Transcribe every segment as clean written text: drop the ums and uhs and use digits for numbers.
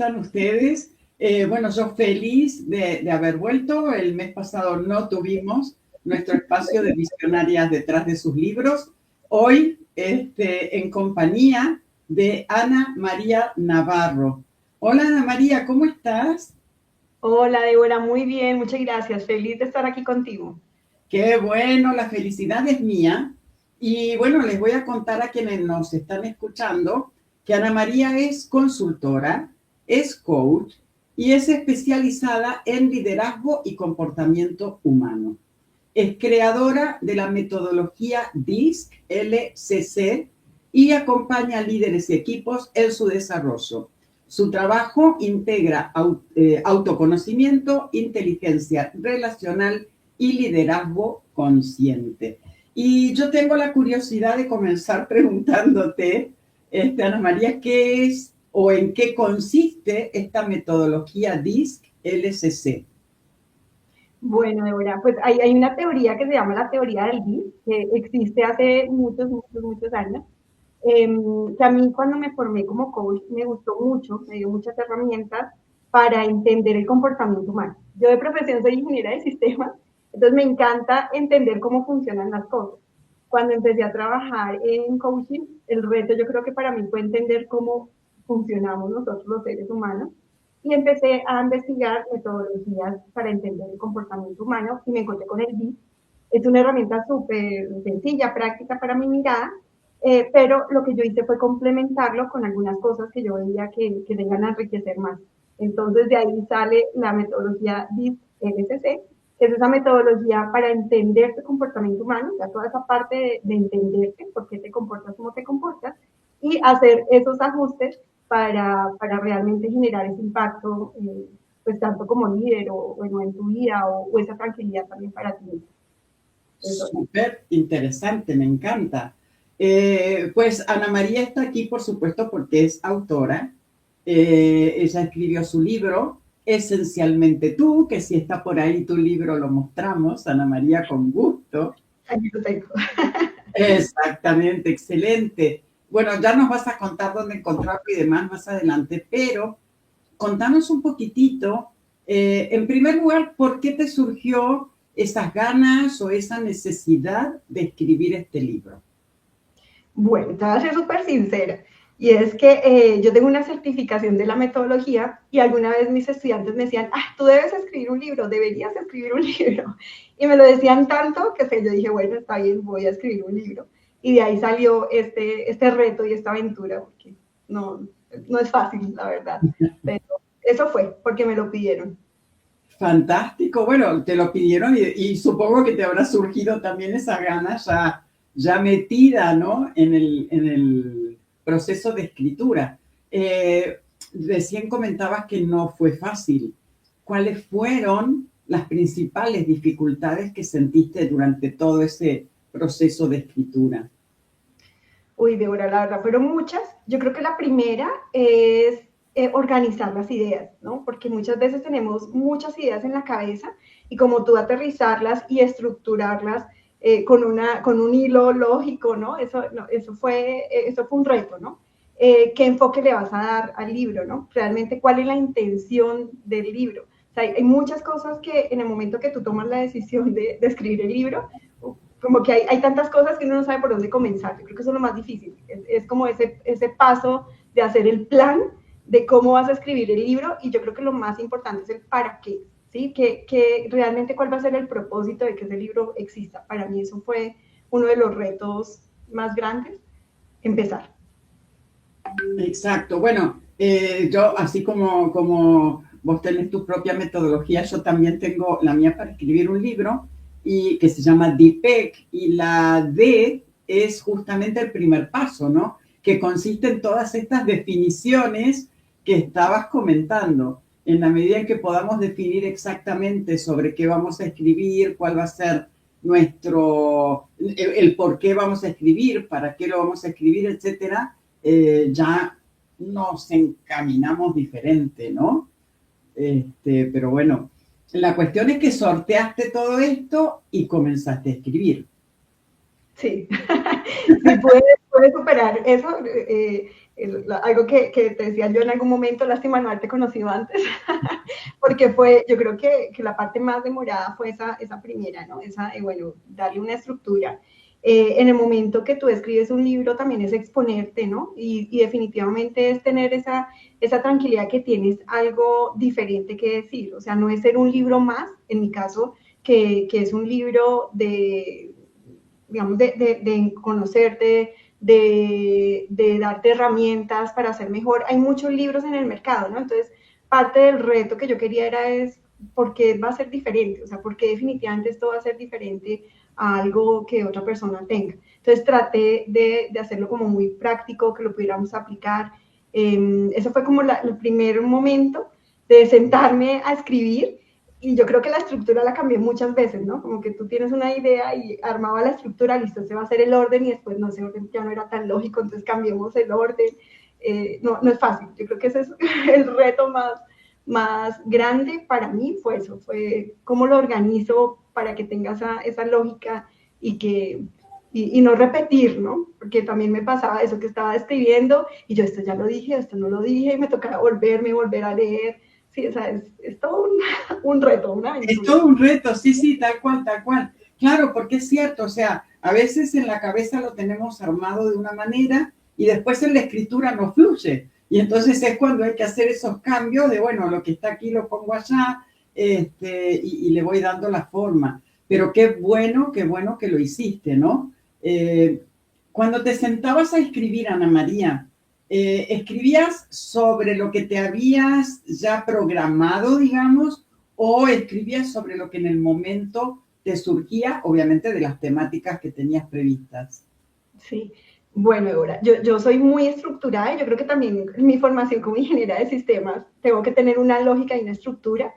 están ustedes? Bueno, yo feliz de haber vuelto. El mes pasado no tuvimos nuestro espacio de visionarias detrás de sus libros. Hoy, en compañía de Ana María Navarro. Hola, Ana María, ¿cómo estás? Hola, Débora, muy bien, muchas gracias. Feliz de estar aquí contigo. Qué bueno, la felicidad es mía. Y bueno, les voy a contar a quienes nos están escuchando que Ana María es consultora, es coach y es especializada en liderazgo y comportamiento humano. Es creadora de la metodología DISC, LCC, y acompaña a líderes y equipos en su desarrollo. Su trabajo integra autoconocimiento, inteligencia relacional y liderazgo consciente. Y yo tengo la curiosidad de comenzar preguntándote, Ana María, ¿qué es o en qué consiste esta metodología DISC LCC? Bueno, Débora, pues hay una teoría que se llama la teoría del BIS, que existe hace muchos años, que a mí cuando me formé como coach me gustó mucho, me dio muchas herramientas para entender el comportamiento humano. Yo de profesión soy ingeniera de sistemas, entonces me encanta entender cómo funcionan las cosas. Cuando empecé a trabajar en coaching, el reto yo creo que para mí fue entender cómo funcionamos nosotros los seres humanos y empecé a investigar metodologías para entender el comportamiento humano y me encontré con el BIS. Es una herramienta súper sencilla, práctica para mi mirada, pero lo que yo hice fue complementarlo con algunas cosas que yo veía que vengan a enriquecer más. Entonces de ahí sale la metodología BIS-LCC, que es esa metodología para entender tu comportamiento humano, ya toda esa parte de entenderte, por qué te comportas como te comportas, y hacer esos ajustes para realmente generar ese impacto, pues tanto como líder o bueno, en tu vida o esa tranquilidad también para ti. Eso. Súper interesante, me encanta. Pues Ana María está aquí, por supuesto, porque es autora. Ella escribió su libro, Esencialmente tú, que si está por ahí tu libro lo mostramos, Ana María, con gusto. Aquí lo tengo. Exactamente, excelente. Bueno, ya nos vas a contar dónde encontrarlo y demás más adelante, pero contanos un poquitito, en primer lugar, ¿por qué te surgió esas ganas o esa necesidad de escribir este libro? Bueno, te voy a ser súper sincera. Y es que yo tengo una certificación de la metodología y alguna vez mis estudiantes me decían, ah, tú debes escribir un libro, deberías escribir un libro. Y me lo decían tanto que yo dije, bueno, está bien, voy a escribir un libro. Y de ahí salió este reto y esta aventura, porque no, no es fácil, la verdad. Pero eso fue porque me lo pidieron. Fantástico, bueno, te lo pidieron y supongo que te habrá surgido también esa gana ya metida, ¿no? En el proceso de escritura. Eh, Recién comentabas que no fue fácil. ¿Cuáles fueron las principales dificultades que sentiste durante todo ese proceso de escritura? Uy, Débora, la verdad fueron muchas. Yo creo que la primera es organizar las ideas, ¿no? Porque muchas veces tenemos muchas ideas en la cabeza y como tú aterrizarlas y estructurarlas con un hilo lógico, ¿no? Eso fue un reto, ¿no? ¿Qué enfoque le vas a dar al libro, ¿no? Realmente, ¿cuál es la intención del libro? O sea, hay muchas cosas que en el momento que tú tomas la decisión de escribir el libro, como que hay tantas cosas que uno no sabe por dónde comenzar. Yo creo que eso es lo más difícil. Es como ese paso de hacer el plan de cómo vas a escribir el libro y yo creo que lo más importante es el para qué, ¿sí? Que realmente cuál va a ser el propósito de que ese libro exista. Para mí eso fue uno de los retos más grandes, empezar. Exacto. Bueno, yo así como vos tenés tu propia metodología, yo también tengo la mía para escribir un libro y que se llama DPEC y la D es justamente el primer paso, ¿no? Que consiste en todas estas definiciones que estabas comentando. En la medida en que podamos definir exactamente sobre qué vamos a escribir, cuál va a ser el por qué vamos a escribir, para qué lo vamos a escribir, etcétera, ya nos encaminamos diferente, ¿no? Pero bueno, la cuestión es que sorteaste todo esto y comenzaste a escribir. Sí, Sí, pude superar eso. Algo que te decía yo en algún momento, lástima no haberte conocido antes, porque yo creo que la parte más demorada fue esa primera, ¿no? Bueno, darle una estructura. En el momento que tú escribes un libro también es exponerte, ¿no? Y definitivamente es tener esa tranquilidad que tienes algo diferente que decir, o sea, no es ser un libro más, en mi caso, que es un libro digamos, de conocerte, de darte herramientas para ser mejor. Hay muchos libros en el mercado, ¿no? Entonces, parte del reto que yo quería es por qué va a ser diferente, o sea, por qué definitivamente esto va a ser diferente a algo que otra persona tenga. Entonces, traté de hacerlo como muy práctico, que lo pudiéramos aplicar. Eso fue como el primer momento de sentarme a escribir y yo creo que la estructura la cambié muchas veces, ¿no? Como que tú tienes una idea y armaba la estructura, listo, se va a hacer el orden y después no, ese orden ya no era tan lógico, entonces cambiamos el orden. No es fácil, yo creo que ese es el reto más grande para mí, fue eso, fue cómo lo organizo para que tenga esa lógica y no repetir, ¿no? Porque también me pasaba eso que estaba escribiendo y yo esto ya lo dije, esto no lo dije, y me tocaba volver a leer. Sí, o sea, es todo un reto, una Es aventura. todo un reto, sí, sí, tal cual, tal cual. Claro, porque es cierto, o sea, a veces en la cabeza lo tenemos armado de una manera y después en la escritura no fluye. Y entonces es cuando hay que hacer esos cambios de, bueno, lo que está aquí lo pongo allá, y le voy dando la forma. Pero qué bueno que lo hiciste, ¿no? Cuando te sentabas a escribir, Ana María, ¿escribías sobre lo que te habías ya programado, digamos, o escribías sobre lo que en el momento te surgía, obviamente de las temáticas que tenías previstas? Sí. Bueno, Débora, yo soy muy estructurada y yo creo que también en mi formación como ingeniera de sistemas tengo que tener una lógica y una estructura.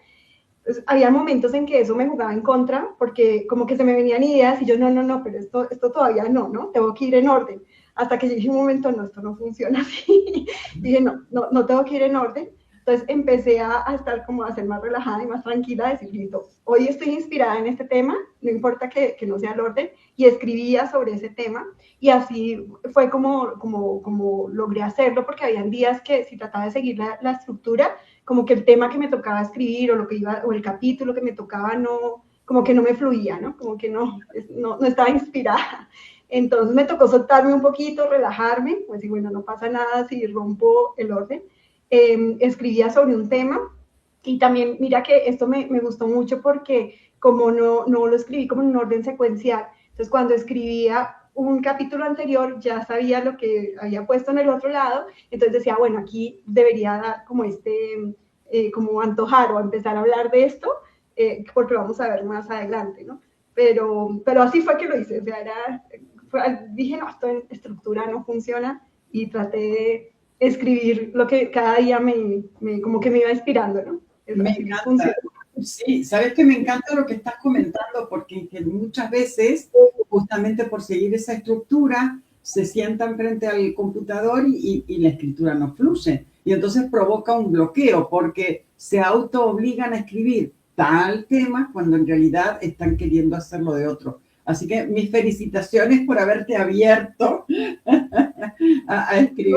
Entonces, había momentos en que eso me jugaba en contra porque como que se me venían ideas y yo no, pero esto todavía no, tengo que ir en orden. Hasta que llegué un momento, no, esto no funciona así. Dije, no tengo que ir en orden. Entonces empecé a estar como a ser más relajada y más tranquila, a decir, listo, hoy estoy inspirada en este tema, no importa que no sea el orden, y escribía sobre ese tema. Y así fue como logré hacerlo, porque habían días que si trataba de seguir la estructura, como que el tema que me tocaba escribir o lo que iba o el capítulo que me tocaba no como que no me fluía, ¿no? Como que no estaba inspirada. Entonces me tocó soltarme un poquito, relajarme, pues y bueno, no pasa nada si rompo el orden. Escribía sobre un tema y también mira que esto me gustó mucho porque como no lo escribí como en un orden secuencial, entonces cuando escribía un capítulo anterior ya sabía lo que había puesto en el otro lado, entonces decía, bueno, aquí debería dar como como antojar o empezar a hablar de esto, porque lo vamos a ver más adelante, ¿no? Pero así fue que lo hice, o sea, dije, no, esto en estructura no funciona y traté de escribir lo que cada día como que me iba inspirando, ¿no? Es Me así funciona. encanta. Sí, sabes que me encanta lo que estás comentando porque muchas veces, justamente por seguir esa estructura, se sientan frente al computador y la escritura no fluye. Y entonces provoca un bloqueo porque se auto obligan a escribir tal tema cuando en realidad están queriendo hacerlo de otro. Así que mis felicitaciones por haberte abierto a escribir.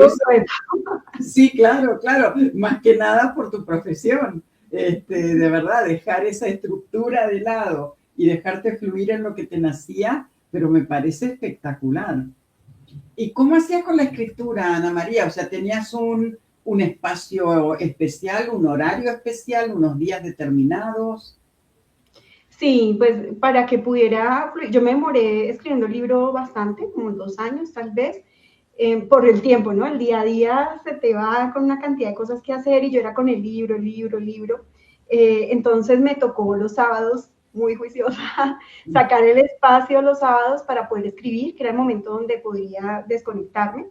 Sí, claro, claro, más que nada por tu profesión. De verdad, dejar esa estructura de lado y dejarte fluir en lo que te nacía, pero me parece espectacular. ¿Y cómo hacías con la escritura, Ana María? O sea, ¿tenías un espacio especial, un horario especial, unos días determinados? Sí, pues para que pudiera, yo me demoré escribiendo el libro bastante, como 2 años tal vez, por el tiempo, ¿no? El día a día se te va con una cantidad de cosas que hacer y yo era con el libro, el libro, el libro. Entonces me tocó los sábados, muy juiciosa, sacar el espacio los sábados para poder escribir, que era el momento donde podía desconectarme.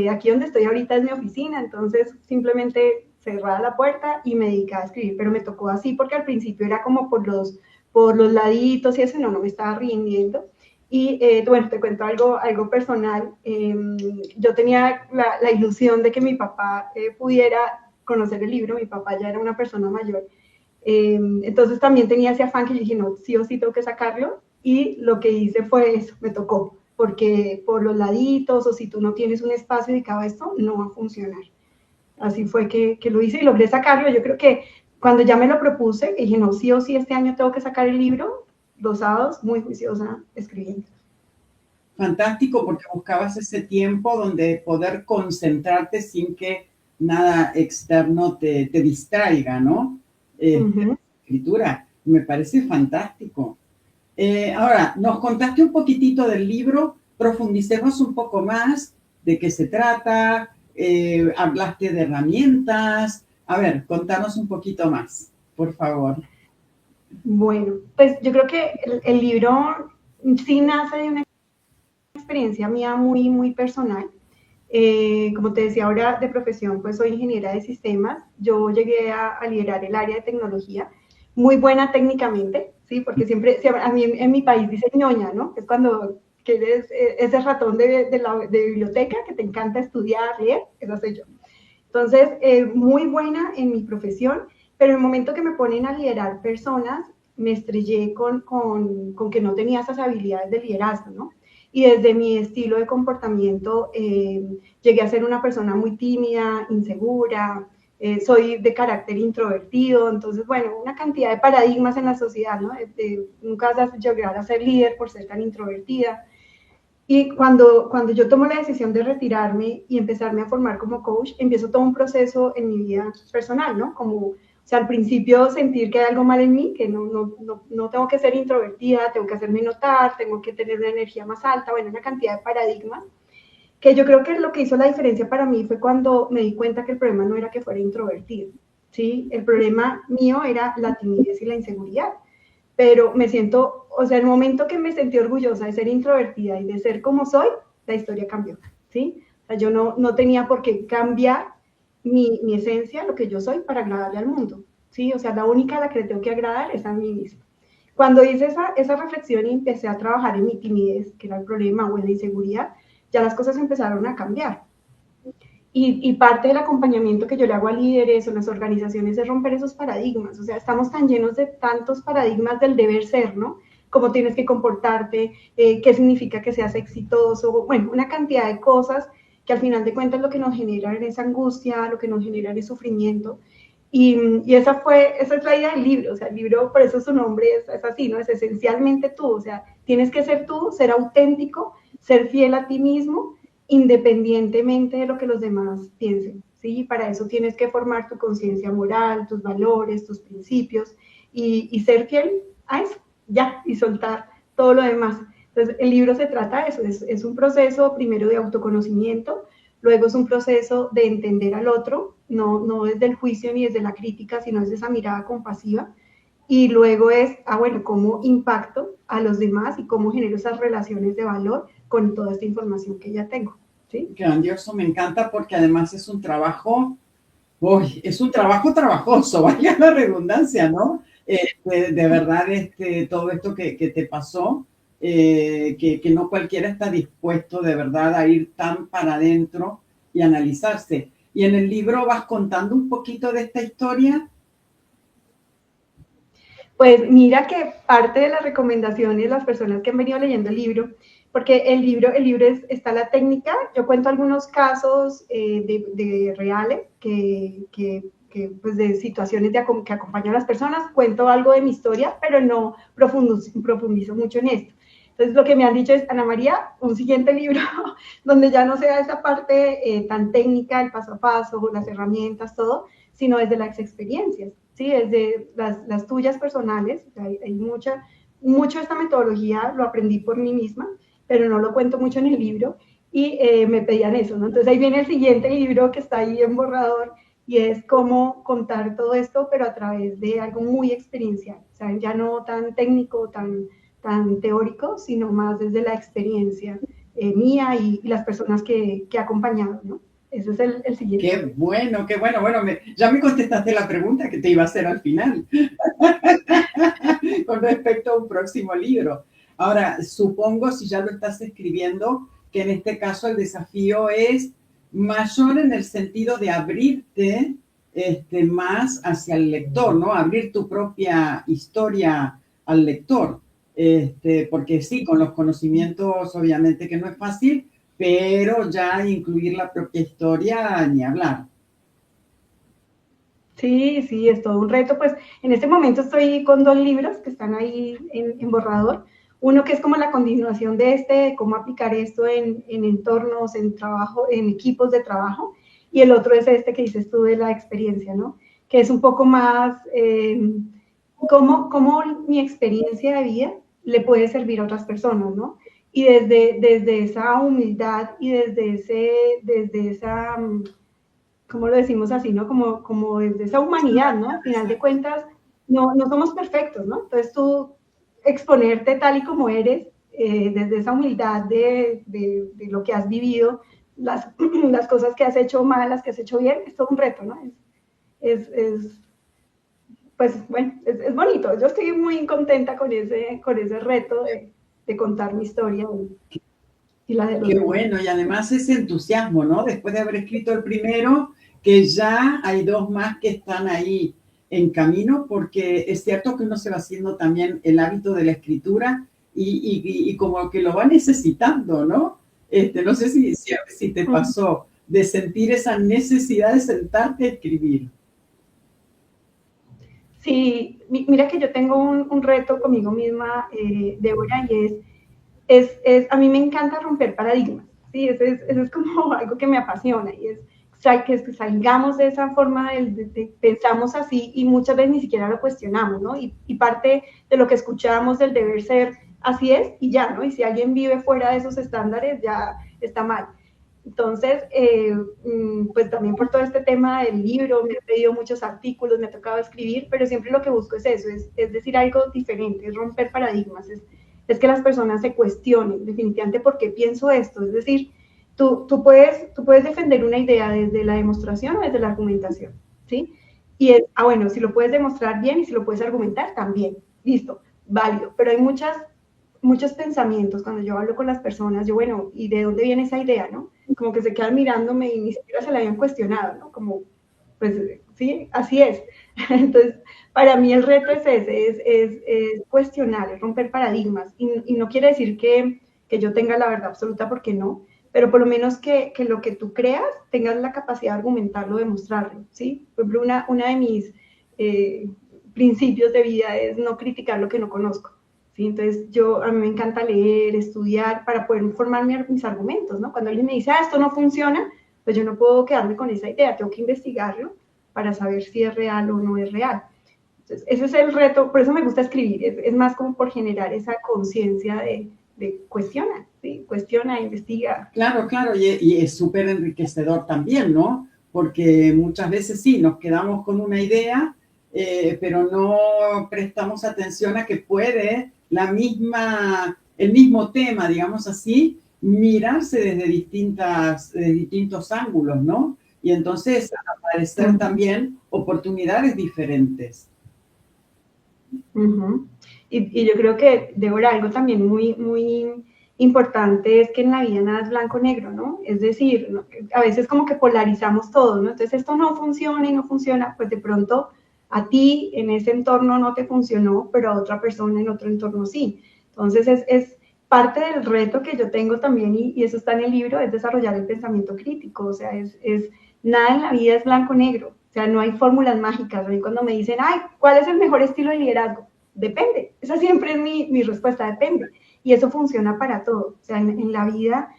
Aquí donde estoy ahorita es mi oficina, entonces simplemente cerraba la puerta y me dedicaba a escribir, pero me tocó así porque al principio era como por los laditos y eso, no me estaba rindiendo. Y bueno, te cuento algo personal. Yo tenía la ilusión de que mi papá pudiera conocer el libro, mi papá ya era una persona mayor. Entonces también tenía ese afán que yo dije, no, sí o sí tengo que sacarlo. Y lo que hice fue eso, me tocó. porque por los laditos o si tú no tienes un espacio dedicado a esto, no va a funcionar. Así fue que lo hice y logré sacarlo. Yo creo que cuando ya me lo propuse, dije, no, sí o sí, este año tengo que sacar el libro, los sábados, muy juiciosa, escribiendo. Fantástico, porque buscabas ese tiempo donde poder concentrarte sin que nada externo te distraiga, ¿no? Ujú. Escritura, me parece fantástico. Ahora, nos contaste un poquitito del libro, profundicemos un poco más de qué se trata, hablaste de herramientas. A ver, contanos un poquito más, por favor. Bueno, pues yo creo que el libro sí nace de una experiencia mía muy, muy personal. Como te decía ahora, de profesión, pues soy ingeniera de sistemas. Yo llegué a liderar el área de tecnología, muy buena técnicamente, ¿sí? Porque siempre a mí en mi país dice ñoña, ¿no? Es cuando que eres ese ratón de biblioteca que te encanta estudiar, leer, eso soy yo. Entonces, muy buena en mi profesión, pero en el momento que me ponen a liderar personas, me estrellé con que no tenía esas habilidades de liderazgo, ¿no? Y desde mi estilo de comportamiento, llegué a ser una persona muy tímida, insegura, soy de carácter introvertido, entonces, bueno, una cantidad de paradigmas en la sociedad, ¿no? Nunca vas a llegar a ser líder por ser tan introvertida. Y cuando yo tomo la decisión de retirarme y empezarme a formar como coach, empiezo todo un proceso en mi vida personal, ¿no? Como, o sea, al principio sentir que hay algo mal en mí, que no tengo que ser introvertida, tengo que hacerme notar, tengo que tener una energía más alta, bueno, una cantidad de paradigmas, que yo creo que lo que hizo la diferencia para mí fue cuando me di cuenta que el problema no era que fuera introvertido, ¿sí? El problema mío era la timidez y la inseguridad, pero me siento, o sea, el momento que me sentí orgullosa de ser introvertida y de ser como soy, la historia cambió, ¿sí? O sea, yo no tenía por qué cambiar mi esencia, lo que yo soy, para agradarle al mundo, ¿sí? O sea, la única a la que le tengo que agradar es a mí misma. Cuando hice esa reflexión y empecé a trabajar en mi timidez, que era el problema, o en la inseguridad, ya las cosas empezaron a cambiar. Y parte del acompañamiento que yo le hago a líderes o las organizaciones es romper esos paradigmas. O sea, estamos tan llenos de tantos paradigmas del deber ser, ¿no? Cómo tienes que comportarte, qué significa que seas exitoso, bueno, una cantidad de cosas que al final de cuentas lo que nos generan es angustia, lo que nos genera es sufrimiento. Y esa es la idea del libro, o sea, el libro, por eso su nombre es así, ¿no? Es esencialmente tú, o sea, tienes que ser tú, ser auténtico, ser fiel a ti mismo, independientemente de lo que los demás piensen, ¿sí? Para eso tienes que formar tu conciencia moral, tus valores, tus principios y ser fiel a eso, ya, y soltar todo lo demás. Entonces, el libro se trata de eso, es un proceso primero de autoconocimiento, luego es un proceso de entender al otro, no desde el juicio ni desde la crítica, sino desde esa mirada compasiva, y luego es, bueno, cómo impacto a los demás y cómo genero esas relaciones de valor con toda esta información que ya tengo, ¿sí? Grandioso, me encanta porque además es un trabajo, uy, es un trabajo trabajoso, vaya la redundancia, ¿no? De verdad, todo esto que te pasó, que no cualquiera está dispuesto de verdad a ir tan para adentro y analizarse. Y en el libro vas contando un poquito de esta historia. Pues mira que parte de las recomendaciones de las personas que han venido leyendo el libro, porque el libro está la técnica, yo cuento algunos casos de reales pues de situaciones que acompañan a las personas, cuento algo de mi historia, pero no profundizo mucho en esto. Entonces lo que me han dicho es, Ana María, un siguiente libro donde ya no sea esa parte tan técnica, el paso a paso, las herramientas, todo, sino desde las experiencias, ¿sí? Desde las tuyas personales. Hay mucho de esta metodología lo aprendí por mí misma, pero no lo cuento mucho en el libro y me pedían eso, ¿no? Entonces ahí viene el siguiente libro que está ahí en borrador y es cómo contar todo esto, pero a través de algo muy experiencial, ¿saben? Ya no tan técnico, tan teórico, sino más desde la experiencia mía y las personas que he acompañado, ¿no? Ese es el siguiente Qué libro. bueno, qué bueno. Bueno, ya me contestaste la pregunta que te iba a hacer al final con respecto a un próximo libro. Ahora, supongo, si ya lo estás escribiendo, que en este caso el desafío es mayor en el sentido de abrirte más hacia el lector, ¿no? Abrir tu propia historia al lector. porque sí, con los conocimientos obviamente que no es fácil, pero ya incluir la propia historia, ni hablar. Sí, sí, es todo un reto. Pues en este momento estoy con dos libros que están ahí en borrador. Uno que es como la continuación de este, de cómo aplicar esto en entornos, en trabajo, en equipos de trabajo. Y el otro es este que dices tú de la experiencia, ¿no? Que es un poco más cómo mi experiencia de vida le puede servir a otras personas, ¿no? Y desde esa humildad y desde esa ¿cómo lo decimos así, no? Como desde esa humanidad, ¿no? Al final de cuentas, no somos perfectos, ¿no? Entonces tú exponerte tal y como eres, desde esa humildad de lo que has vivido, las cosas que has hecho mal, las que has hecho bien, es todo un reto, ¿no? Es pues bueno, es bonito. Yo estoy muy contenta con ese reto de contar mi historia y la de los Qué demás. bueno, y además ese entusiasmo, ¿no? Después de haber escrito el primero, que ya hay dos más que están ahí en camino, porque es cierto que uno se va haciendo también el hábito de la escritura y como que lo va necesitando, ¿no? No sé si te pasó de sentir esa necesidad de sentarte a escribir. Sí, mira que yo tengo un reto conmigo misma, Débora, y a mí me encanta romper paradigmas, ¿sí? Eso es como algo que me apasiona, y es que salgamos de esa forma pensamos así y muchas veces ni siquiera lo cuestionamos, ¿no? Y parte de lo que escuchamos del deber ser, así es, y ya, ¿no? Y si alguien vive fuera de esos estándares, ya está mal. Entonces, pues también por todo este tema del libro, me he pedido muchos artículos, me ha tocado escribir, pero siempre lo que busco es eso, es decir algo diferente, es romper paradigmas, es que las personas se cuestionen definitivamente por qué pienso esto. Es decir, tú puedes defender una idea desde la demostración o desde la argumentación, ¿sí? Y bueno, si lo puedes demostrar bien y si lo puedes argumentar también, listo, válido, pero hay muchos pensamientos cuando yo hablo con las personas, yo, bueno, ¿y de dónde viene esa idea, no? Como que se quedan mirándome y ni siquiera se la habían cuestionado, ¿no? Como, pues sí, así es. Entonces, para mí el reto es ese, es cuestionar, es romper paradigmas. Y no quiere decir que yo tenga la verdad absoluta, porque no, pero por lo menos que lo que tú creas tengas la capacidad de argumentarlo, de mostrarlo, ¿sí? Por ejemplo, una de mis eh, principios de vida es no criticar lo que no conozco. ¿Sí? Entonces, a mí me encanta leer, estudiar para poder formar mis argumentos, ¿no? Cuando alguien me dice, esto no funciona, pues yo no puedo quedarme con esa idea, tengo que investigarlo para saber si es real o no es real. Entonces, ese es el reto, por eso me gusta escribir, es más como por generar esa conciencia de cuestiona, ¿sí? Cuestiona, investiga. Claro, claro, y es súper enriquecedor también, ¿no? Porque muchas veces sí, nos quedamos con una idea, pero no prestamos atención a que puede el mismo tema, digamos así, mirarse desde distintos ángulos, ¿no? Y entonces aparecer también oportunidades diferentes. Uh-huh. Y yo creo que, Débora, algo también muy importante es que en la vida nada es blanco-negro, ¿no? Es decir, ¿no? A veces como que polarizamos todo, ¿no? Entonces esto no funciona y no funciona, pues de pronto a ti en ese entorno no te funcionó, pero a otra persona en otro entorno sí. Entonces es parte del reto que yo tengo también, y eso está en el libro, es desarrollar el pensamiento crítico, o sea, nada en la vida es blanco-negro. O sea, no hay fórmulas mágicas. A mí cuando me dicen, ay, ¿cuál es el mejor estilo de liderazgo? Depende. Esa siempre es mi respuesta, depende. Y eso funciona para todo. O sea, en la vida,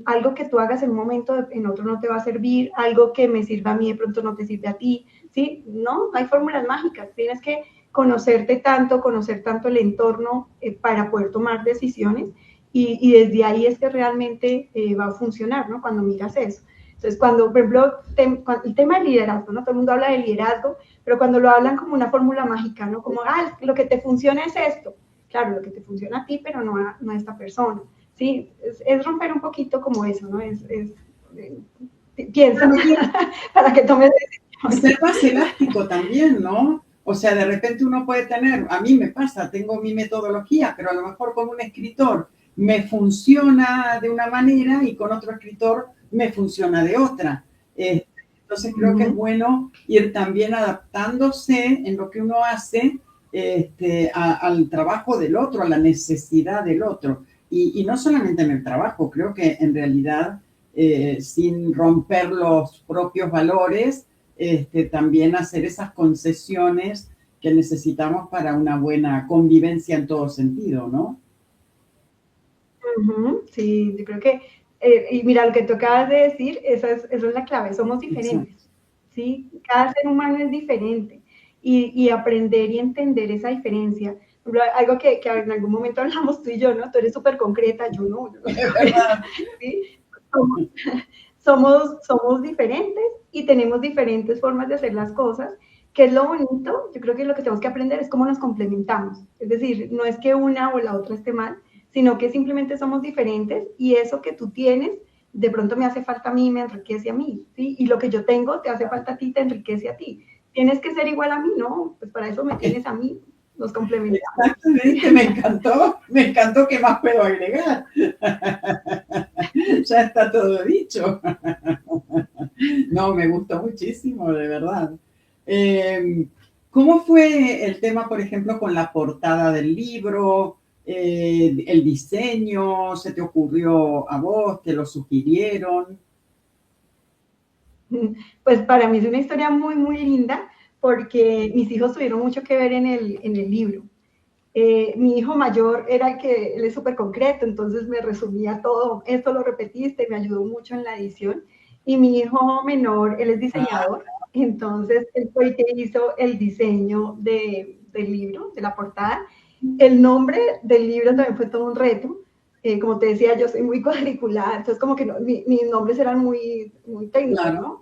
algo que tú hagas en un momento, en otro no te va a servir, algo que me sirva a mí de pronto no te sirve a ti. ¿Sí? No hay fórmulas mágicas. Tienes que conocer tanto el entorno para poder tomar decisiones y desde ahí es que realmente va a funcionar, ¿no? Cuando miras eso. Entonces, cuando, por ejemplo, el tema del liderazgo, ¿no? Todo el mundo habla de liderazgo, pero cuando lo hablan como una fórmula mágica, ¿no? Como, lo que te funciona es esto. Claro, lo que te funciona a ti, pero no a esta persona. Sí, es romper un poquito como eso, ¿no? Piensa para que tomes Y decisiones. ser más elástico también, ¿no? O sea, de repente uno puede tener, a mí me pasa, tengo mi metodología, pero a lo mejor con un escritor me funciona de una manera y con otro escritor me funciona de otra. Entonces creo que es bueno ir también adaptándose en lo que uno hace al trabajo del otro, a la necesidad del otro. Y no solamente en el trabajo, creo que en realidad, sin romper los propios valores, también hacer esas concesiones que necesitamos para una buena convivencia en todo sentido, ¿no? Sí, yo creo que, y mira, lo que tú acabas de decir, esa es la clave, somos Exacto. diferentes, ¿sí? Cada ser humano es diferente y aprender y entender esa diferencia. Por ejemplo, algo que en algún momento hablamos tú y yo, ¿no? Tú eres súper concreta, yo no soy Es concreta, verdad. ¿sí? Somos diferentes y tenemos diferentes formas de hacer las cosas, que es lo bonito, yo creo que lo que tenemos que aprender es cómo nos complementamos. Es decir, no es que una o la otra esté mal, sino que simplemente somos diferentes y eso que tú tienes, de pronto me hace falta a mí, me enriquece a mí, ¿sí? Y lo que yo tengo te hace falta a ti, te enriquece a ti. Tienes que ser igual a mí, ¿no? Pues para eso me tienes a mí, nos complementamos. Exactamente, me encantó, ¿qué más puedo agregar? Ya está todo dicho. No, me gustó muchísimo, de verdad. Eh, ¿Cómo fue el tema, por ejemplo, con la portada del libro, el diseño? ¿Se te ocurrió a vos? ¿Te lo sugirieron? Pues para mí es una historia muy, muy linda porque mis hijos tuvieron mucho que ver en el libro. Mi hijo mayor era el que, él es súper concreto, entonces me resumía todo, esto lo repetiste, me ayudó mucho en la edición. Y mi hijo menor, él es Ah, diseñador, entonces él fue el que hizo el diseño del libro, de la portada. El nombre del libro también fue todo un reto. Como te decía, yo soy muy cuadricular, entonces como que no, mis nombres eran muy, muy técnicos, claro. ¿no?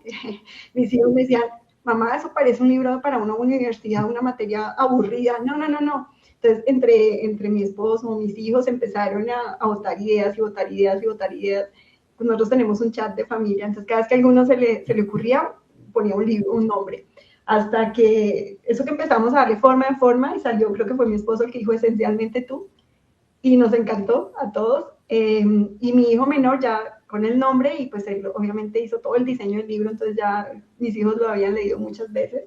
Mis hijos me decían, mamá, eso parece un libro para una universidad, una materia aburrida. No, no, no, no. Entonces, entre mi esposo, mis hijos empezaron a votar ideas y votar ideas y votar ideas. Pues nosotros tenemos un chat de familia, entonces cada vez que a alguno se le ocurría, ponía un libro, un nombre. Hasta que eso que empezamos a darle forma de forma y salió, creo que fue mi esposo el que dijo esencialmente tú, y nos encantó a todos. Y mi hijo menor ya con el nombre y pues él obviamente hizo todo el diseño del libro, entonces ya mis hijos lo habían leído muchas veces,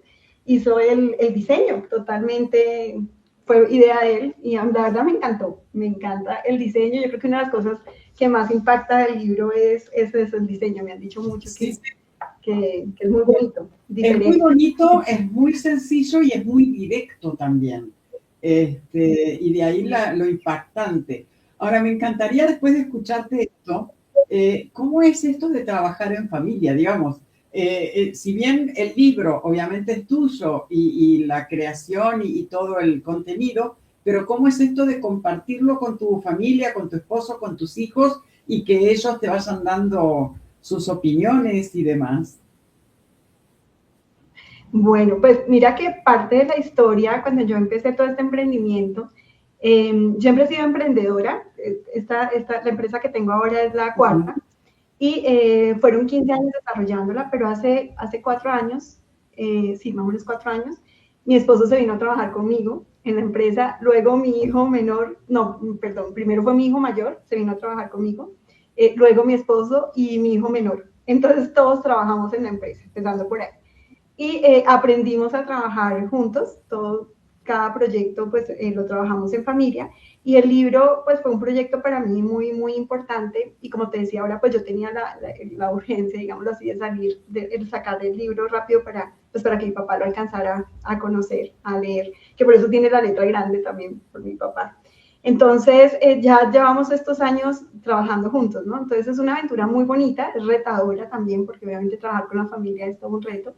hizo el diseño totalmente, fue idea de él y la verdad me encanta el diseño, yo creo que una de las cosas que más impacta del libro es eso, el diseño, me han dicho mucho Sí, sí. que es muy bonito, Es muy diferente. bonito, es muy sencillo y es muy directo también. Y de ahí lo impactante. Ahora, me encantaría después de escucharte esto, ¿cómo es esto de trabajar en familia? Digamos, si bien el libro obviamente es tuyo y la creación y todo el contenido, pero ¿cómo es esto de compartirlo con tu familia, con tu esposo, con tus hijos y que ellos te vayan dando sus opiniones y demás? Bueno, pues mira que parte de la historia, cuando yo empecé todo este emprendimiento, yo siempre he sido emprendedora. La empresa que tengo ahora es la cuarta y fueron 15 años desarrollándola, pero hace 4 años, sí, más o menos 4 años, mi esposo se vino a trabajar conmigo en la empresa, luego mi hijo menor, no, perdón, primero fue mi hijo mayor, se vino a trabajar conmigo, luego mi esposo y mi hijo menor. Entonces todos trabajamos en la empresa, empezando por ahí y aprendimos a trabajar juntos, todo, cada proyecto pues lo trabajamos en familia y el libro pues fue un proyecto para mí muy, muy importante y como te decía ahora pues yo tenía la urgencia, digámoslo así, de salir, de sacar el libro rápido pues para que mi papá lo alcanzara a conocer, a leer, que por eso tiene la letra grande también por mi papá. Entonces, ya llevamos estos años trabajando juntos, ¿no? Entonces es una aventura muy bonita, es retadora también, porque obviamente trabajar con la familia es todo un reto,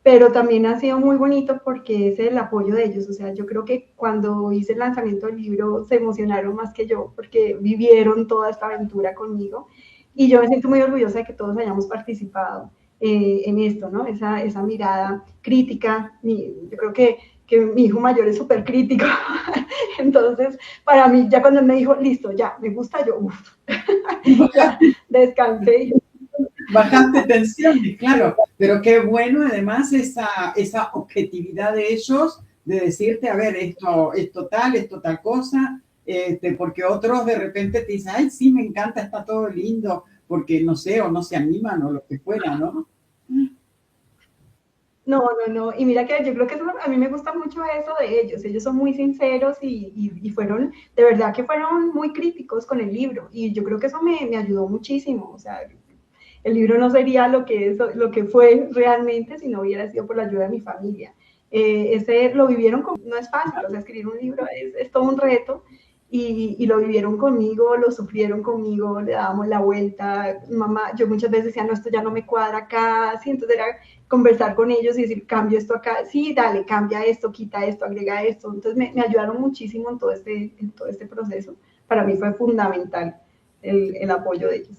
pero también ha sido muy bonito porque es el apoyo de ellos. O sea, yo creo que cuando hice el lanzamiento del libro se emocionaron más que yo porque vivieron toda esta aventura conmigo y yo me siento muy orgullosa de que todos hayamos participado en esto, ¿no? Esa mirada crítica. Yo creo que mi hijo mayor es súper crítico. Entonces, para mí, ya cuando él me dijo, listo, ya, me gusta, yo, uff, ya, descansé. Bajaste tensiones, claro, pero qué bueno además esa objetividad de ellos de decirte, a ver, esto tal cosa, porque otros de repente te dicen, ay, sí, me encanta, está todo lindo, porque no sé, o no se animan o lo que fuera, ¿no? No, no, no. Y mira que yo creo que eso, a mí me gusta mucho eso de ellos. Ellos son muy sinceros y fueron, de verdad que fueron muy críticos con el libro. Y yo creo que eso me ayudó muchísimo. O sea, el libro no sería lo que fue realmente si no hubiera sido por la ayuda de mi familia. Ese lo vivieron como, no es fácil, o sea, escribir un libro es todo un reto y lo vivieron conmigo, lo sufrieron conmigo, le dábamos la vuelta, mamá, yo muchas veces decía, no, esto ya no me cuadra acá, sí, entonces era conversar con ellos y decir, cambio esto acá, sí, dale, cambia esto, quita esto, agrega esto, entonces me ayudaron muchísimo en todo este proceso, para mí fue fundamental el apoyo de ellos.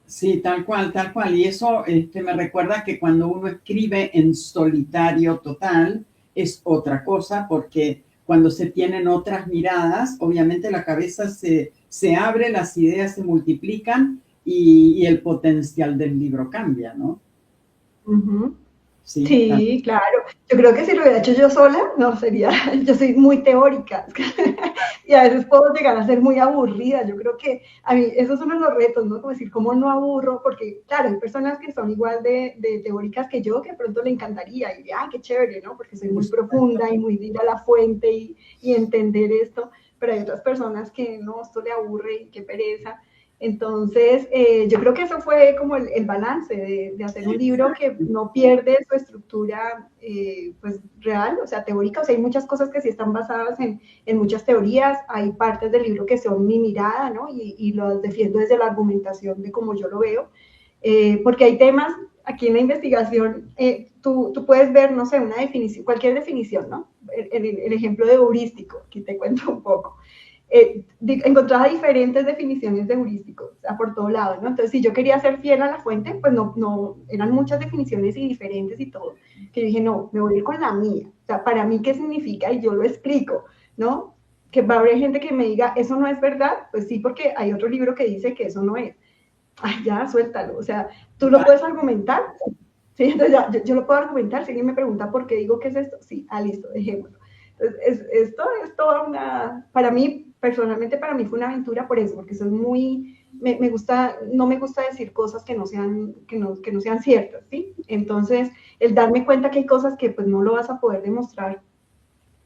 Sí, tal cual, tal cual. Y eso me recuerda que cuando uno escribe en solitario total es otra cosa, porque cuando se tienen otras miradas, obviamente la cabeza se abre, las ideas se multiplican y el potencial del libro cambia, ¿no? Uh -huh. Sí, tal. Sí, claro. Yo creo que si lo hubiera hecho yo sola, no sería, yo soy muy teórica y a veces puedo llegar a ser muy aburrida. Yo creo que a mí esos son los retos, ¿no? Como decir, ¿cómo no aburro? Porque, claro, hay personas que son igual de teóricas que yo, que de pronto le encantaría y, ah, qué chévere, ¿no? Porque soy Por muy supuesto. profunda y muy de ir a la fuente y entender esto, pero hay otras personas que no, esto le aburre y qué pereza. Entonces, yo creo que eso fue como el balance de hacer un libro que Exacto. no pierde su estructura pues real, o sea, teórica. O sea, hay muchas cosas que sí están basadas en muchas teorías, hay partes del libro que son mi mirada, ¿no? Y lo defiendo desde la argumentación de cómo yo lo veo, porque hay temas aquí en la investigación, tú puedes ver, no sé, una definición, cualquier definición, ¿no? El ejemplo de heurístico, aquí te cuento un poco. Encontraba diferentes definiciones de heurístico, o sea, por todo lado, ¿no? Entonces, si yo quería ser fiel a la fuente, pues no, eran muchas definiciones y diferentes y todo, que yo dije, no, me voy a ir con la mía, o sea, para mí, ¿qué significa? Y yo lo explico, ¿no? Que va a haber gente que me diga, eso no es verdad, pues sí, porque hay otro libro que dice que eso no es. Ay, ya, suéltalo, o sea, tú lo puedes argumentar, ¿sí? Entonces ya, yo lo puedo argumentar, si alguien me pregunta por qué digo que es esto, sí, listo, dejémoslo. Entonces, esto es toda para mí, personalmente para mí fue una aventura por eso, porque soy muy, me gusta, no me gusta decir cosas que no sean ciertas, ¿sí? Entonces, el darme cuenta que hay cosas que pues no lo vas a poder demostrar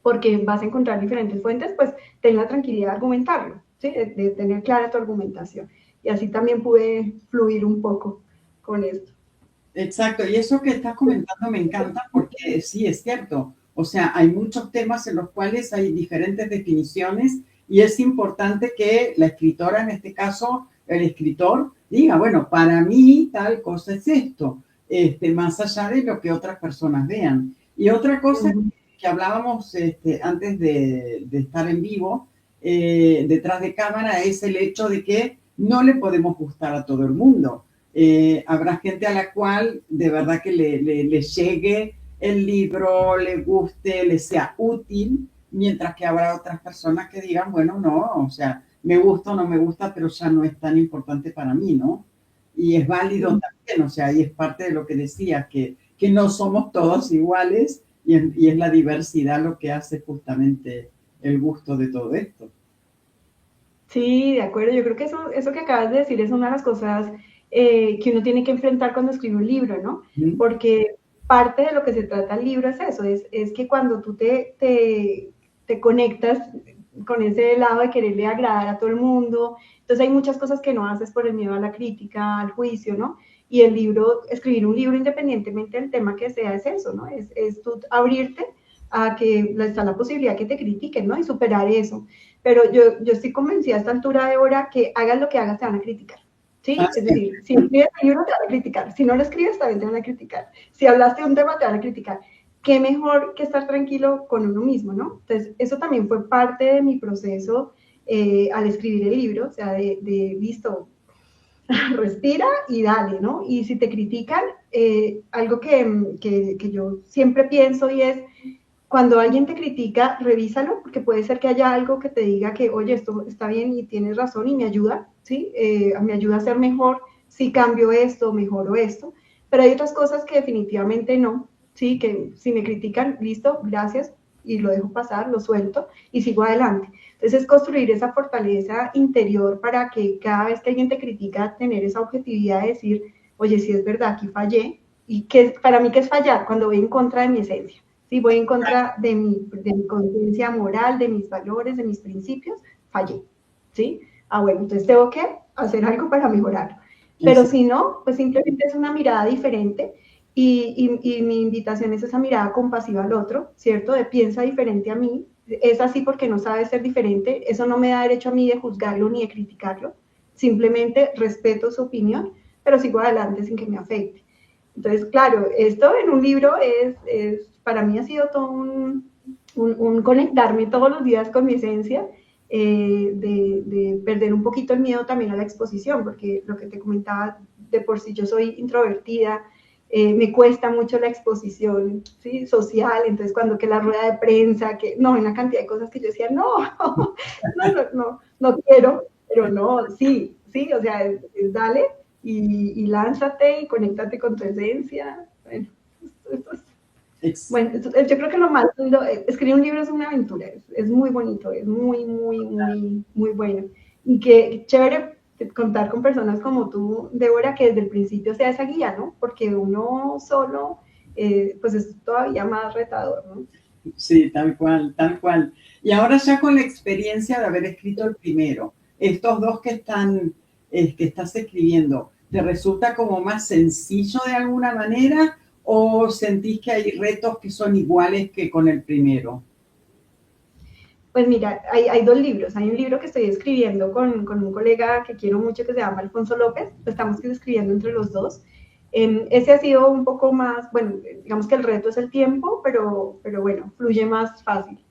porque vas a encontrar diferentes fuentes, pues ten la tranquilidad de argumentarlo, ¿sí? De tener clara tu argumentación. Y así también pude fluir un poco con esto. Exacto, y eso que estás comentando me encanta porque sí, es cierto. O sea, hay muchos temas en los cuales hay diferentes definiciones y es importante que la escritora, en este caso, el escritor, diga, bueno, para mí tal cosa es esto, más allá de lo que otras personas vean. Y otra cosa Uh -huh. que hablábamos antes de estar en vivo, detrás de cámara, es el hecho de que no le podemos gustar a todo el mundo. Habrá gente a la cual de verdad que le llegue el libro, le guste, le sea útil, mientras que habrá otras personas que digan, bueno, no, o sea, me gusta o no me gusta, pero ya no es tan importante para mí, ¿no? Y es válido también, o sea, y es parte de lo que decía, que no somos todos iguales y es la diversidad lo que hace justamente el gusto de todo esto. Sí, de acuerdo. Yo creo que eso que acabas de decir es una de las cosas que uno tiene que enfrentar cuando escribe un libro, ¿no? ¿Mm? Porque parte de lo que se trata el libro es eso, es que cuando tú te conectas con ese lado de quererle agradar a todo el mundo, entonces hay muchas cosas que no haces por el miedo a la crítica, al juicio, ¿no? Y el libro, escribir un libro independientemente del tema que sea, es eso, ¿no? Es tú abrirte a que está la posibilidad que te critiquen, ¿no? Y superar eso. Pero yo estoy convencida a esta altura de hora que hagas lo que hagas, te van a criticar. Ah, ¿Sí? Es sí. decir, si escribes el libro, te van a criticar. Si no lo escribes, también te van a criticar. Si hablaste de un tema, te van a criticar. Qué mejor que estar tranquilo con uno mismo, ¿no? Entonces, eso también fue parte de mi proceso al escribir el libro, o sea, listo, respira y dale, ¿no? Y si te critican, algo que yo siempre pienso y es, cuando alguien te critica, revísalo, porque puede ser que haya algo que te diga que, oye, esto está bien y tienes razón y me ayuda, ¿sí? Me ayuda a ser mejor si cambio esto, mejoro esto, pero hay otras cosas que definitivamente no, ¿sí? Que si me critican, listo, gracias, y lo dejo pasar, lo suelto y sigo adelante. Entonces es construir esa fortaleza interior para que cada vez que alguien te critica, tener esa objetividad de decir, oye, si es verdad, aquí fallé, y que para mí, ¿qué es fallar? Cuando voy en contra de mi esencia, ¿sí? Voy en contra de mi conciencia moral, de mis valores, de mis principios, fallé, ¿sí? Bueno, entonces tengo que hacer algo para mejorar. Pero si no, pues simplemente es una mirada diferente y mi invitación es esa mirada compasiva al otro, ¿cierto? De piensa diferente a mí, es así porque no sabe ser diferente, eso no me da derecho a mí de juzgarlo ni de criticarlo, simplemente respeto su opinión, pero sigo adelante sin que me afecte. Entonces, claro, esto en un libro para mí ha sido todo un conectarme todos los días con mi esencia, de perder un poquito el miedo también a la exposición, porque lo que te comentaba, de por sí yo soy introvertida, me cuesta mucho la exposición, ¿sí? Social, entonces cuando que la rueda de prensa, que no, una cantidad de cosas que yo decía, no, no quiero, pero no, sí, o sea, dale y lánzate y conéctate con tu esencia. Bueno, yo creo que lo más lindo, escribir un libro es una aventura, es muy bonito, es muy bueno. Y que chévere contar con personas como tú, Débora, que desde el principio sea esa guía, ¿no? Porque uno solo, pues es todavía más retador, ¿no? Sí, tal cual, tal cual. Y ahora ya con la experiencia de haber escrito el primero, estos dos que estás escribiendo, ¿te resulta como más sencillo de alguna manera o sentís que hay retos que son iguales que con el primero? Pues mira, hay dos libros. Hay un libro que estoy escribiendo con un colega que quiero mucho que se llama Alfonso López. Lo estamos escribiendo entre los dos. Ese ha sido un poco más, bueno, digamos que el reto es el tiempo, pero bueno, fluye más fácil.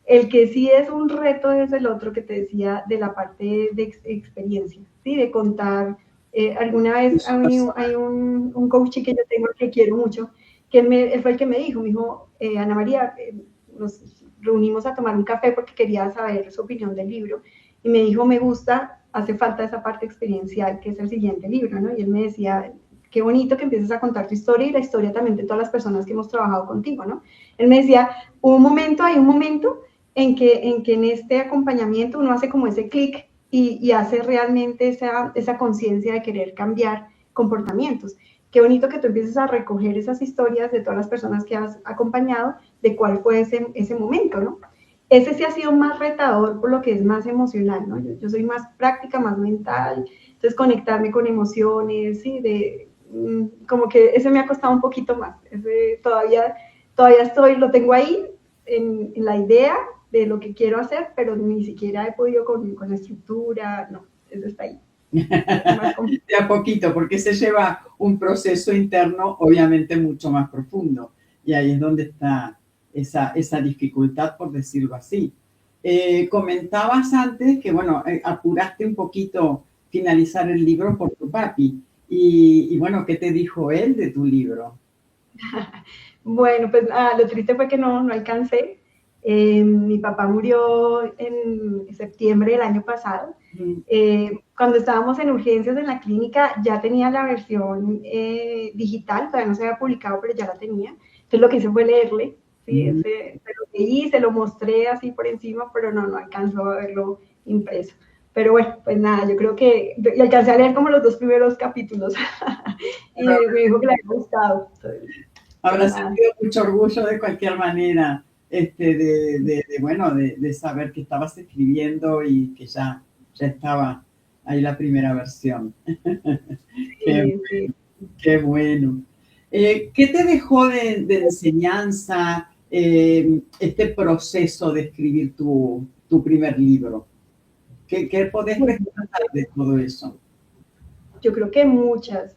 El que sí es un reto es el otro que te decía de la parte de experiencia, ¿sí? De contar. Alguna vez hay un coach que yo tengo que quiero mucho, que él fue el que me dijo, Ana María, nos reunimos a tomar un café porque quería saber su opinión del libro, y me dijo, me gusta, hace falta esa parte experiencial, que es el siguiente libro, ¿no? Y él me decía, qué bonito que empieces a contar tu historia y la historia también de todas las personas que hemos trabajado contigo, ¿no? Él me decía, hay un momento en que en este acompañamiento uno hace como ese clic y hace realmente esa conciencia de querer cambiar comportamientos. Qué bonito que tú empieces a recoger esas historias de todas las personas que has acompañado, de cuál fue ese momento, ¿no? Ese sí ha sido más retador por lo que es más emocional, ¿no? Yo soy más práctica, más mental, entonces conectarme con emociones, ¿sí? Como que ese me ha costado un poquito más, ese todavía lo tengo ahí en la idea de lo que quiero hacer, pero ni siquiera he podido con la estructura, no, eso está ahí. De a poquito, porque se lleva un proceso interno obviamente mucho más profundo. Y ahí es donde está esa dificultad, por decirlo así. Comentabas antes que, bueno, apuraste un poquito finalizar el libro por tu papi. Y bueno, ¿qué te dijo él de tu libro? Bueno, pues lo triste fue que no alcancé. Mi papá murió en septiembre del año pasado. Cuando estábamos en urgencias en la clínica ya tenía la versión digital, todavía no se había publicado, pero ya la tenía. Entonces lo que hice fue leerle, ¿sí? Se lo leí, se lo mostré así por encima, pero no alcanzó a verlo impreso. Pero bueno, pues nada, yo creo que y alcancé a leer como los 2 primeros capítulos y me dijo que le había gustado. Entonces, Habrá sentido mucho orgullo de cualquier manera, bueno, de saber que estabas escribiendo y que ya estaba ahí la primera versión. Qué bueno. ¿Qué te dejó de enseñanza este proceso de escribir tu primer libro? ¿Qué podés rescatar de todo eso? Yo creo que muchas,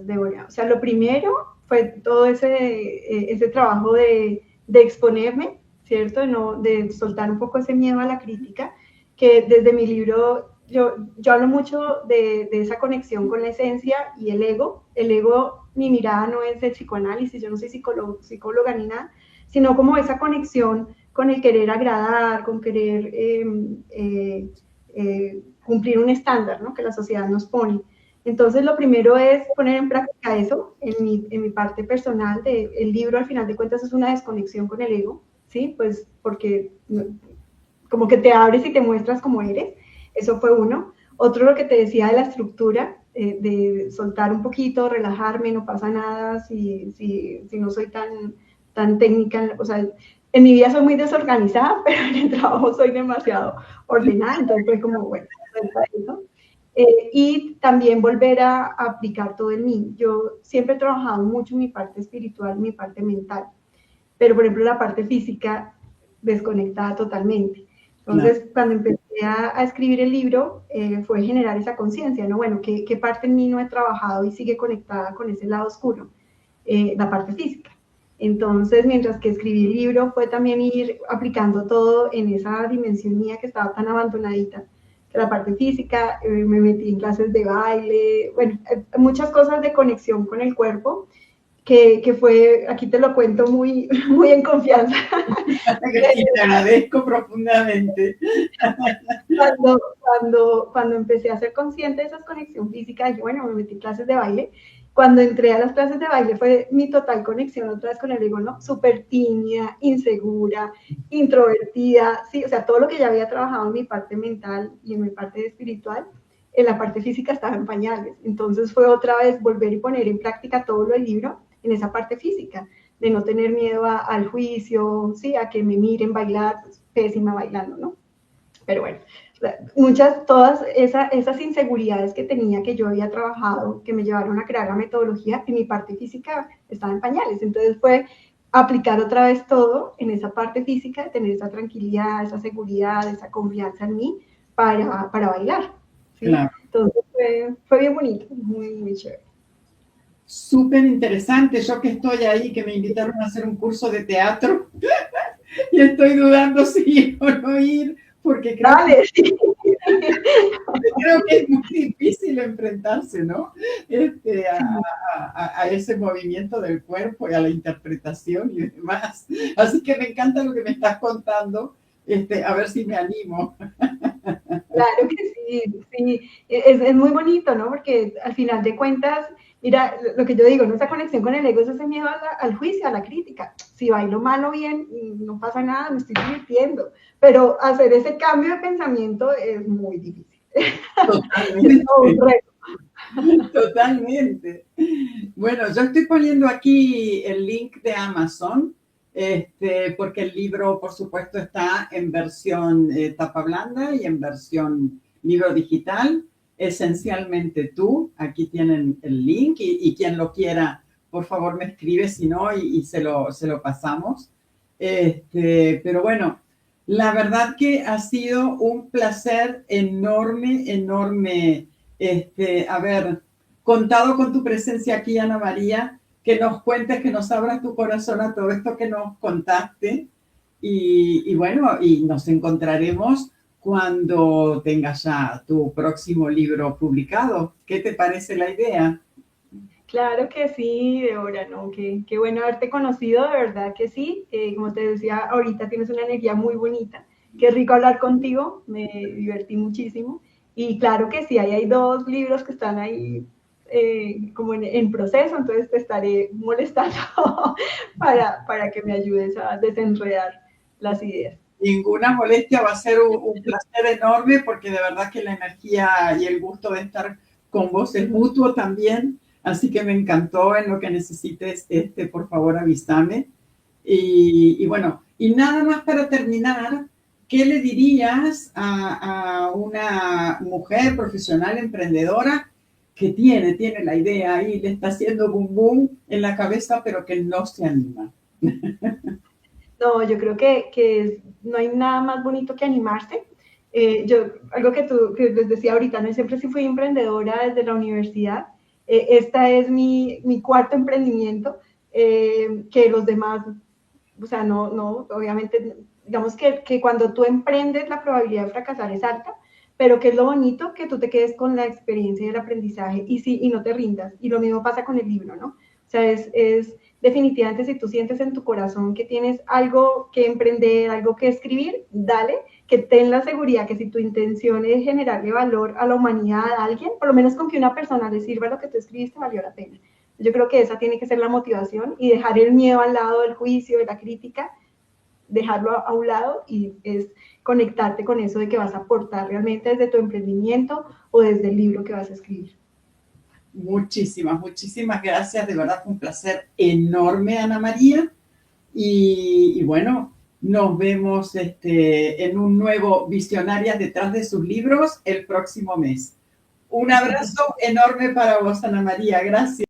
Débora. O sea, lo primero fue todo ese trabajo de exponerme, ¿cierto? De soltar un poco ese miedo a la crítica, que desde mi libro yo hablo mucho de esa conexión con la esencia y el ego. El ego, mi mirada no es de psicoanálisis, yo no soy psicóloga ni nada, sino como esa conexión con el querer agradar, con querer cumplir un estándar, ¿no? Que la sociedad nos pone. Entonces, lo primero es poner en práctica eso en mi parte personal. El libro, al final de cuentas, es una desconexión con el ego, ¿sí? Pues porque como que te abres y te muestras como eres. Eso fue uno. Otro, lo que te decía de la estructura. de soltar un poquito, relajarme, no pasa nada si no soy tan técnica, o sea, en mi vida soy muy desorganizada, pero en el trabajo soy demasiado ordenada, entonces fue como, bueno, eso. Y también volver a aplicar todo en mí. Yo siempre he trabajado mucho en mi parte espiritual, mi parte mental, pero por ejemplo la parte física desconectada totalmente. Entonces, Claro. cuando empecé a escribir el libro, fue generar esa conciencia, ¿no? Bueno, ¿qué parte en mí no he trabajado y sigue conectada con ese lado oscuro? La parte física. Entonces, mientras que escribí el libro, fue también ir aplicando todo en esa dimensión mía que estaba tan abandonadita. La parte física, me metí en clases de baile, bueno, muchas cosas de conexión con el cuerpo, que fue, aquí te lo cuento muy, muy en confianza. Y te agradezco profundamente. Cuando empecé a ser consciente de esa conexión física, dije, bueno, me metí en clases de baile. Cuando entré a las clases de baile fue mi total conexión otra vez con el ego, ¿no? Súper tímida, insegura, introvertida, sí, o sea, todo lo que ya había trabajado en mi parte mental y en mi parte espiritual, en la parte física estaba en pañales. Entonces fue otra vez volver y poner en práctica todo lo del libro en esa parte física, de no tener miedo al juicio, sí, a que me miren bailar, pues, pésima bailando, ¿no? Pero bueno, todas esas inseguridades que tenía, que yo había trabajado, que me llevaron a crear la metodología, y mi parte física estaba en pañales. Entonces fue aplicar otra vez todo en esa parte física, tener esa tranquilidad, esa seguridad, esa confianza en mí para bailar. ¿Sí? Claro. Entonces fue bien bonito, muy, muy chévere. Súper interesante. Yo que estoy ahí, que me invitaron a hacer un curso de teatro y estoy dudando si ir o no ir, porque Dale, sí. creo que es muy difícil enfrentarse, ¿no? Sí. A ese movimiento del cuerpo y a la interpretación y demás. Así que me encanta lo que me estás contando. A ver si me animo. Claro que sí, sí, es muy bonito, ¿no? Porque al final de cuentas, mira, lo que yo digo, ¿no? Esa conexión con el ego es ese miedo al juicio, a la crítica. Si bailo mal o bien, no pasa nada, me estoy divirtiendo. Pero hacer ese cambio de pensamiento es muy difícil. Es todo un Totalmente. reto. Totalmente. Bueno, yo estoy poniendo aquí el link de Amazon, porque el libro, por supuesto, está en versión tapa blanda y en versión libro digital. Esencialmente tú, aquí tienen el link y quien lo quiera, por favor me escribe, si no, y se lo pasamos. Pero bueno, la verdad que ha sido un placer enorme, enorme haber contado con tu presencia aquí, Ana María, que nos cuentes, que nos abras tu corazón a todo esto que nos contaste. Y bueno, y nos encontraremos cuando tengas ya tu próximo libro publicado. ¿Qué te parece la idea? Claro que sí, Deborah, ¿no? Qué bueno haberte conocido, de verdad que sí. Como te decía, ahorita tienes una energía muy bonita. Qué rico hablar contigo, me divertí muchísimo. Y claro que sí, ahí hay dos libros que están ahí como en proceso, entonces te estaré molestando para que me ayudes a desenredar las ideas. Ninguna molestia, va a ser un placer enorme porque de verdad que la energía y el gusto de estar con vos es mutuo también. Así que me encantó. En lo que necesites, por favor avísame. Y bueno, y nada más para terminar, ¿qué le dirías a una mujer profesional emprendedora que tiene la idea ahí, le está haciendo boom boom en la cabeza, pero que no se anima? No, yo creo que no hay nada más bonito que animarse. Algo que les decía ahorita, ¿no? Siempre sí fui emprendedora desde la universidad. Esta es mi cuarto emprendimiento, que los demás, o sea, obviamente, digamos que cuando tú emprendes la probabilidad de fracasar es alta, pero que es lo bonito que tú te quedes con la experiencia y el aprendizaje y no te rindas. Y lo mismo pasa con el libro, ¿no? O sea, es definitivamente si tú sientes en tu corazón que tienes algo que emprender, algo que escribir, dale, que ten la seguridad que si tu intención es generarle valor a la humanidad, a alguien, por lo menos con que una persona le sirva lo que tú escribiste, valió la pena. Yo creo que esa tiene que ser la motivación y dejar el miedo al lado del juicio, de la crítica, dejarlo a un lado y es conectarte con eso de que vas a aportar realmente desde tu emprendimiento o desde el libro que vas a escribir. Muchísimas, muchísimas gracias. De verdad fue un placer enorme, Ana María. Y bueno, nos vemos en un nuevo Visionarias detrás de sus libros el próximo mes. Un abrazo enorme para vos, Ana María. Gracias.